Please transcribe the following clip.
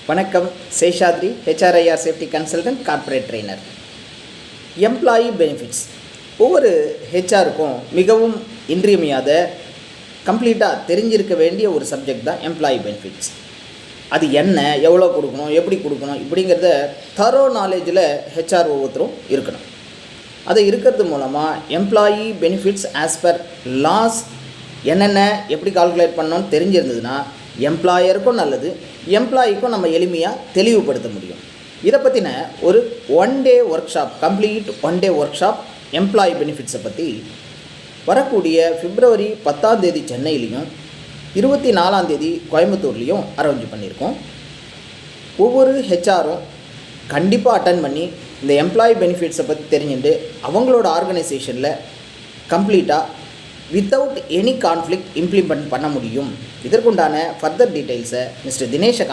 வணக்கம். Seshadri, HR IR safety consultant, corporate trainer. Employee benefits ஒவ்வொரு ஹெச்ஆருக்கும் மிகவும் இன்றியமையாத, கம்ப்ளீட்டாக தெரிஞ்சிருக்க வேண்டிய ஒரு சப்ஜெக்ட் தான் எம்ப்ளாயி பெனிஃபிட்ஸ். அது என்ன, எவ்வளோ கொடுக்கணும், எப்படி கொடுக்கணும் இப்படிங்கிறத தரோ நாலேஜில் ஹெச்ஆர் ஒவ்வொருத்தரும் இருக்கணும். அதை இருக்கிறது மூலமாக employee benefits as per laws என்னென்ன எப்படி கால்குலேட் பண்ணணும்னு தெரிஞ்சிருந்ததுன்னா எம்ப்ளாயருக்கும் நல்லது, எம்ப்ளாயிக்கும் நம்ம எளிமையாக தெளிவுபடுத்த முடியும். இதை பற்றின ஒரு complete one day workshop employee பெனிஃபிட்ஸை பற்றி வரக்கூடிய பிப்ரவரி 10 சென்னையிலையும் 24 கோயம்புத்தூர்லேயும் அரேஞ்ச் பண்ணியிருக்கோம். ஒவ்வொரு ஹெச்ஆரும் கண்டிப்பாக அட்டன் பண்ணி இந்த எம்ப்ளாயி பெனிஃபிட்ஸை பற்றி தெரிஞ்சுட்டு அவங்களோட ஆர்கனைசேஷனில் கம்ப்ளீட்டாக வித்தவுட் எனி கான்ஃப்ளிக்ட் இம்ப்ளிமெண்ட் பண்ண முடியும். இதற்குண்டான ஃபர்தர் டீட்டெயில்ஸை மிஸ்டர் தினேஷை